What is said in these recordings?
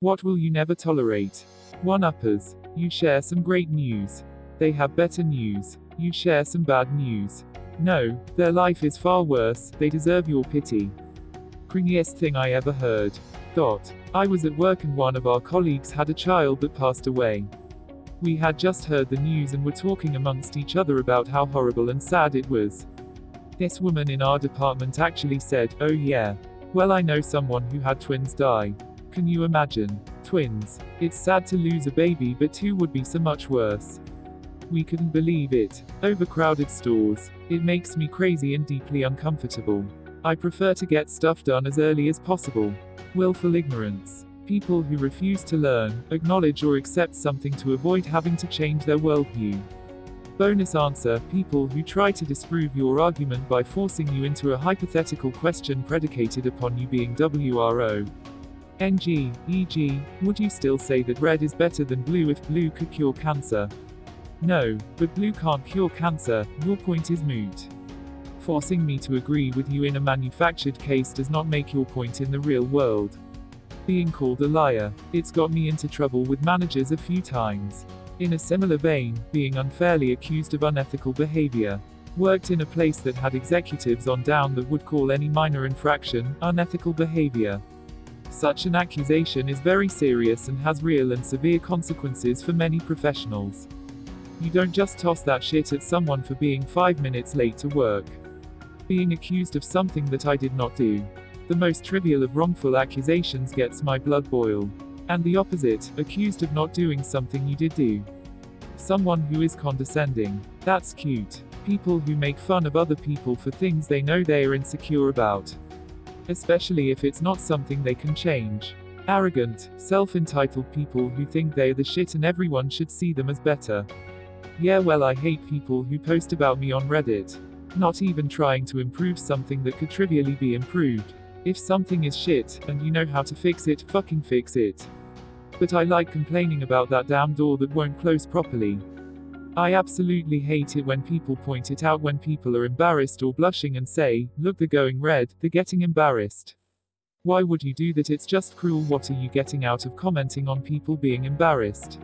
What will you never tolerate? One-uppers. You share some great news. They have better news. You share some bad news. No, their life is far worse, they deserve your pity. Cringiest thing I ever heard. I was at work and one of our colleagues had a child that passed away. We had just heard the news and were talking amongst each other about how horrible and sad it was. This woman in our department actually said, "Oh yeah. Well, I know someone who had twins die. Can you imagine? Twins. It's sad to lose a baby, but two would be so much worse." We couldn't believe it. Overcrowded stores. It makes me crazy and deeply uncomfortable. I prefer to get stuff done as early as possible. Willful ignorance. People who refuse to learn, acknowledge or accept something to avoid having to change their worldview. Bonus answer, people who try to disprove your argument by forcing you into a hypothetical question predicated upon you being WRO. NG, e.g., would you still say that red is better than blue if blue could cure cancer? No, but blue can't cure cancer, your point is moot. Forcing me to agree with you in a manufactured case does not make your point in the real world. Being called a liar. It's got me into trouble with managers a few times. In a similar vein, being unfairly accused of unethical behavior. Worked in a place that had executives on down that would call any minor infraction unethical behavior. Such an accusation is very serious and has real and severe consequences for many professionals. You don't just toss that shit at someone for being 5 minutes late to work. Being accused of something that I did not do. The most trivial of wrongful accusations gets my blood boil. And the opposite, accused of not doing something you did do. Someone who is condescending. That's cute. People who make fun of other people for things they know they are insecure about. Especially if it's not something they can change. Arrogant, self-entitled people who think they're the shit and everyone should see them as better. Yeah, well, I hate people who post about me on Reddit. Not even trying to improve something that could trivially be improved. If something is shit, and you know how to fix it, fucking fix it. But I like complaining about that damn door that won't close properly. I absolutely hate it when people point it out when people are embarrassed or blushing and say, "Look, they're going red, they're getting embarrassed." Why would you do that? It's just cruel. What are you getting out of commenting on people being embarrassed?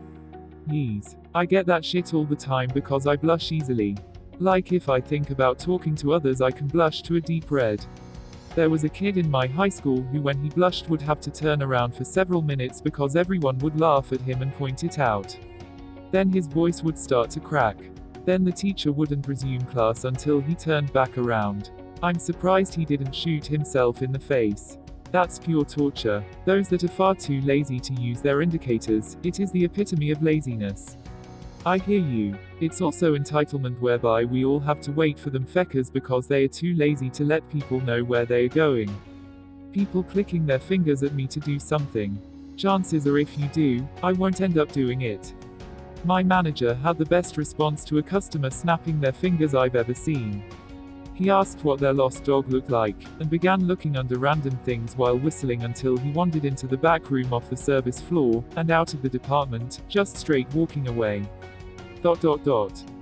Yeez. I get that shit all the time because I blush easily. Like if I think about talking to others I can blush to a deep red. There was a kid in my high school who when he blushed would have to turn around for several minutes because everyone would laugh at him and point it out. Then his voice would start to crack. Then the teacher wouldn't resume class until he turned back around. I'm surprised he didn't shoot himself in the face. That's pure torture. Those that are far too lazy to use their indicators, it is the epitome of laziness. I hear you. It's also entitlement whereby we all have to wait for them feckers because they are too lazy to let people know where they are going. People clicking their fingers at me to do something. Chances are if you do, I won't end up doing it. My manager had the best response to a customer snapping their fingers I've ever seen. He asked what their lost dog looked like, and began looking under random things while whistling until he wandered into the back room off the service floor, and out of the department, just straight walking away.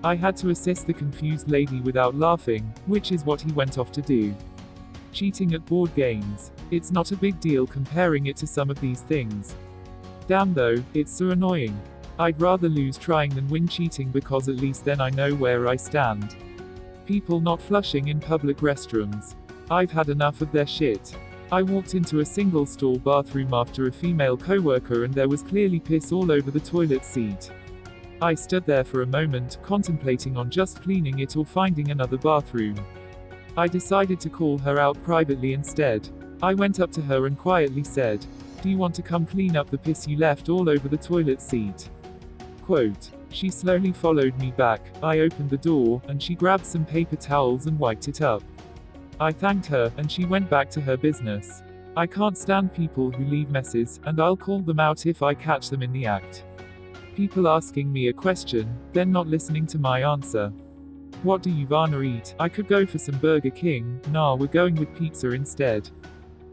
I had to assist the confused lady without laughing, which is what he went off to do. Cheating at board games. It's not a big deal comparing it to some of these things. Damn though, it's so annoying. I'd rather lose trying than win cheating because at least then I know where I stand. People not flushing in public restrooms. I've had enough of their shit. I walked into a single-stall bathroom after a female coworker and there was clearly piss all over the toilet seat. I stood there for a moment, contemplating on just cleaning it or finding another bathroom. I decided to call her out privately instead. I went up to her and quietly said, "Do you want to come clean up the piss you left all over the toilet seat?" Quote. She slowly followed me back. I opened the door, and she grabbed some paper towels and wiped it up. I thanked her, and she went back to her business. I can't stand people who leave messes, and I'll call them out if I catch them in the act. People asking me a question, then not listening to my answer. What do you wanna eat? I could go for some Burger King. Nah, we're going with pizza instead.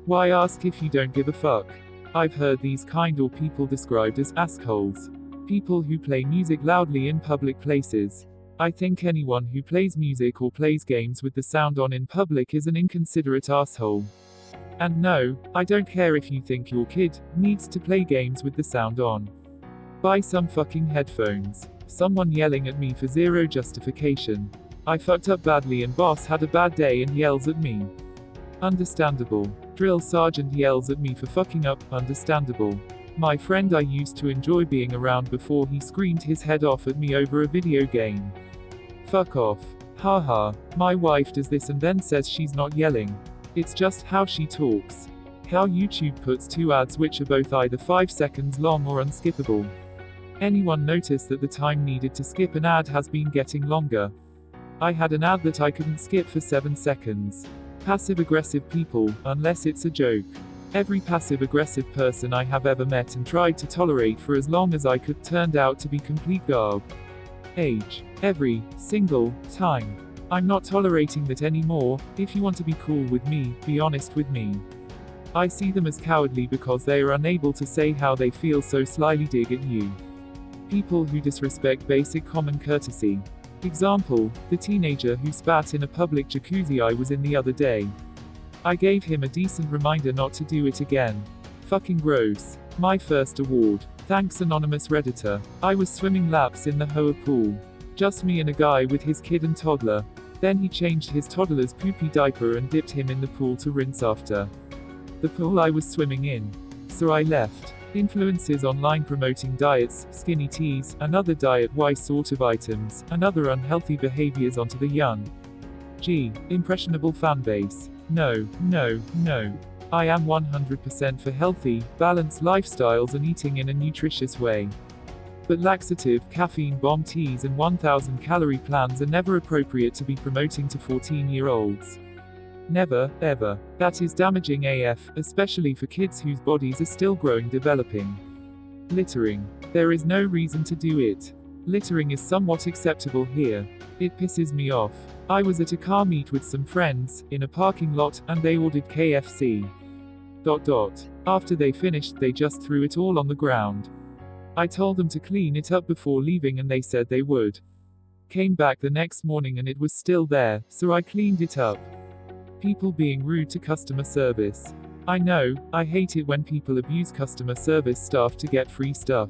Why ask if you don't give a fuck? I've heard these kind or people described as assholes. People who play music loudly in public places. I think anyone who plays music or plays games with the sound on in public is an inconsiderate asshole. And no, I don't care if you think your kid needs to play games with the sound on. Buy some fucking headphones. Someone yelling at me for zero justification. I fucked up badly and boss had a bad day and yells at me. Understandable. Drill sergeant yells at me for fucking up. Understandable. My friend I used to enjoy being around before he screamed his head off at me over a video game. Fuck off. Haha. My wife does this and then says she's not yelling. It's just how she talks. How YouTube puts two ads which are both either 5 seconds long or unskippable. Anyone notice that the time needed to skip an ad has been getting longer? I had an ad that I couldn't skip for 7 seconds. Passive-aggressive people, unless it's a joke. Every passive-aggressive person I have ever met and tried to tolerate for as long as I could turned out to be complete garb. Age. Every single time. I'm not tolerating that anymore. If you want to be cool with me, be honest with me. I see them as cowardly because they are unable to say how they feel, so slyly dig at you. People who disrespect basic common courtesy. Example, the teenager who spat in a public jacuzzi I was in the other day. I gave him a decent reminder not to do it again. Fucking gross. My first award. Thanks anonymous Redditor. I was swimming laps in the Hoa pool. Just me and a guy with his kid and toddler. Then he changed his toddler's poopy diaper and dipped him in the pool to rinse after. The pool I was swimming in. So I left. Influences online promoting diets, skinny teas, and other diet-wise sort of items, and other unhealthy behaviors onto the young. Impressionable fanbase. No, no, no. I am 100% for healthy, balanced lifestyles and eating in a nutritious way. But laxative, caffeine bomb teas and 1,000 calorie plans are never appropriate to be promoting to 14-year-olds. Never, ever. That is damaging AF, especially for kids whose bodies are still growing, developing. Littering. There is no reason to do it. Littering is somewhat acceptable here. It pisses me off. I was at a car meet with some friends, in a parking lot, and they ordered KFC. After they finished, they just threw it all on the ground. I told them to clean it up before leaving and they said they would. Came back the next morning and it was still there, so I cleaned it up. People being rude to customer service. I know, I hate it when people abuse customer service staff to get free stuff.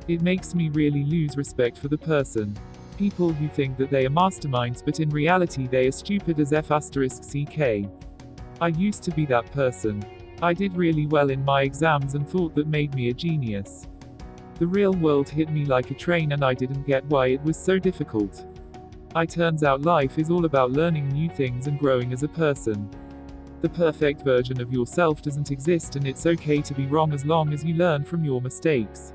It makes me really lose respect for the person. People who think that they are masterminds but in reality they are stupid as F***ck. I used to be that person. I did really well in my exams and thought that made me a genius. The real world hit me like a train and I didn't get why it was so difficult. Turns out life is all about learning new things and growing as a person. The perfect version of yourself doesn't exist and it's okay to be wrong as long as you learn from your mistakes.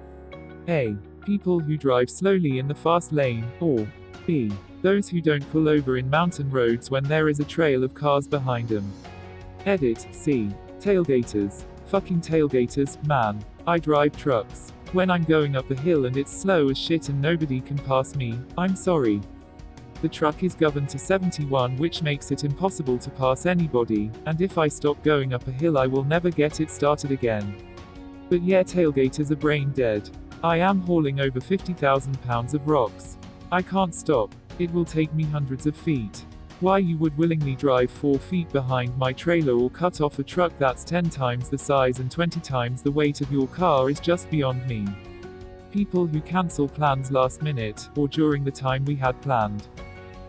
A. People who drive slowly in the fast lane, or B. Those who don't pull over in mountain roads when there is a trail of cars behind them. Edit, C. Tailgaters. Fucking tailgaters, man. I drive trucks. When I'm going up a hill and it's slow as shit and nobody can pass me, I'm sorry. The truck is governed to 71, which makes it impossible to pass anybody, and if I stop going up a hill I will never get it started again. But yeah, tailgaters are brain dead. I am hauling over 50,000 pounds of rocks. I can't stop. It will take me hundreds of feet. Why you would willingly drive 4 feet behind my trailer or cut off a truck that's 10 times the size and 20 times the weight of your car is just beyond me. People who cancel plans last minute, or during the time we had planned.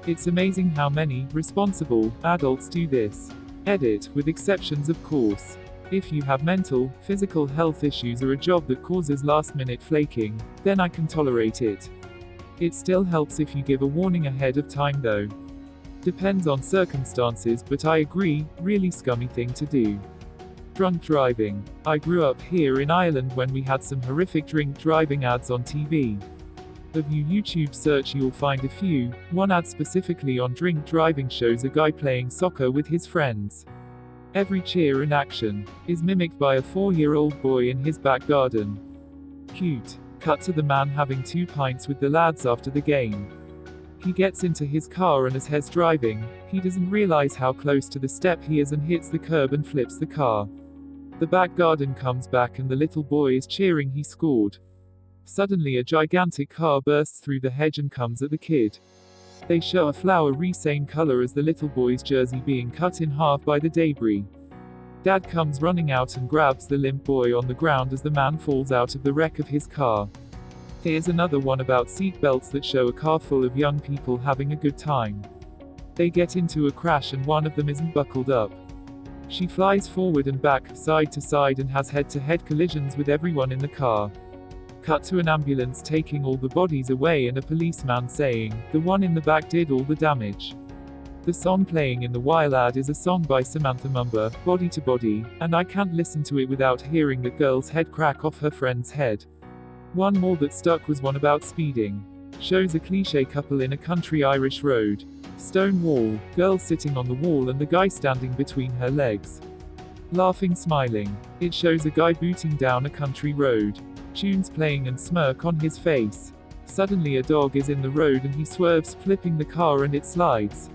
It's amazing how many responsible adults do this. Edit, with exceptions of course. If you have mental, physical health issues or a job that causes last-minute flaking, then I can tolerate it. It still helps if you give a warning ahead of time though. Depends on circumstances, but I agree, really scummy thing to do. Drunk driving. I grew up here in Ireland when we had some horrific drink driving ads on TV. If you YouTube search you'll find a few. One ad specifically on drink driving shows a guy playing soccer with his friends. Every cheer and action is mimicked by a 4-year-old boy in his back garden. Cute. Cut to the man having 2 pints with the lads after the game. He gets into his car and as he's driving, he doesn't realize how close to the step he is and hits the curb and flips the car. The back garden comes back and the little boy is cheering he scored. Suddenly a gigantic car bursts through the hedge and comes at the kid. They show a flower same color as the little boy's jersey being cut in half by the debris. Dad comes running out and grabs the limp boy on the ground as the man falls out of the wreck of his car. Here's another one about seat belts that show a car full of young people having a good time. They get into a crash and one of them isn't buckled up. She flies forward and back, side to side, and has head-to-head collisions with everyone in the car. Cut to an ambulance taking all the bodies away and a policeman saying, "The one in the back did all the damage." The song playing in the While ad is a song by Samantha Mumba, Body to Body, and I can't listen to it without hearing that girl's head crack off her friend's head. One more that stuck was one about speeding. Shows a cliché couple in a country Irish road. Stone wall, girl sitting on the wall and the guy standing between her legs. Laughing, smiling. It shows a guy booting down a country road. Tunes playing and smirk on his face. Suddenly a dog is in the road and he swerves, flipping the car, and it slides.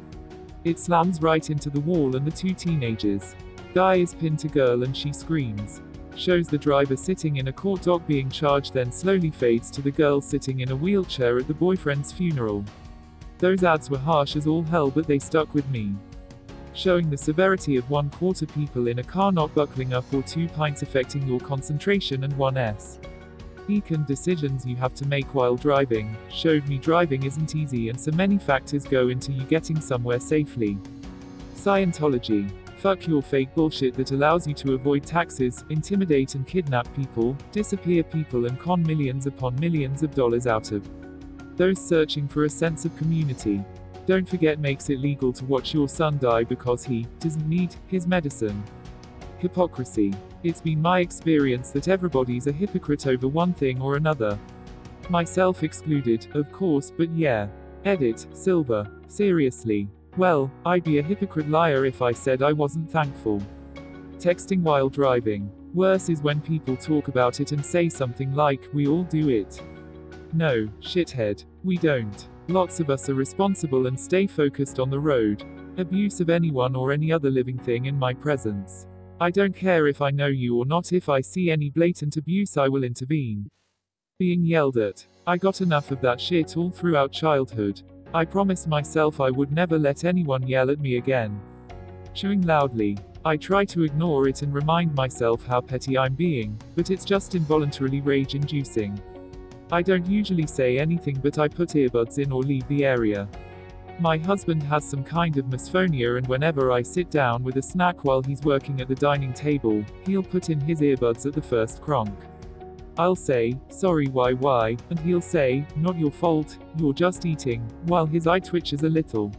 It slams right into the wall and the two teenagers. Guy is pinned to girl and she screams. Shows the driver sitting in a court dock being charged, then slowly fades to the girl sitting in a wheelchair at the boyfriend's funeral. Those ads were harsh as all hell, but they stuck with me. Showing the severity of 1/4 people in a car not buckling up, or 2 pints affecting your concentration, and 1s. Econ decisions you have to make while driving. Showed me driving isn't easy and so many factors go into you getting somewhere safely. Scientology. Fuck your fake bullshit that allows you to avoid taxes, intimidate and kidnap people, disappear people and con millions upon millions of dollars out of those searching for a sense of community. Don't forget makes it legal to watch your son die because he doesn't need his medicine. Hypocrisy. It's been my experience that everybody's a hypocrite over one thing or another. Myself excluded, of course, but yeah. Edit, Silver. Seriously. Well, I'd be a hypocrite liar if I said I wasn't thankful. Texting while driving. Worse is when people talk about it and say something like, "We all do it." No, shithead. We don't. Lots of us are responsible and stay focused on the road. Abuse of anyone or any other living thing in my presence. I don't care if I know you or not. If I see any blatant abuse, I will intervene. Being yelled at. I got enough of that shit all throughout childhood. I promised myself I would never let anyone yell at me again. Chewing loudly. I try to ignore it and remind myself how petty I'm being, but it's just involuntarily rage-inducing. I don't usually say anything, but I put earbuds in or leave the area. My husband has some kind of misphonia, and whenever I sit down with a snack while he's working at the dining table, he'll put in his earbuds at the first cronk. I'll say, "Sorry, why?" And he'll say, "Not your fault, you're just eating," while his eye twitches a little.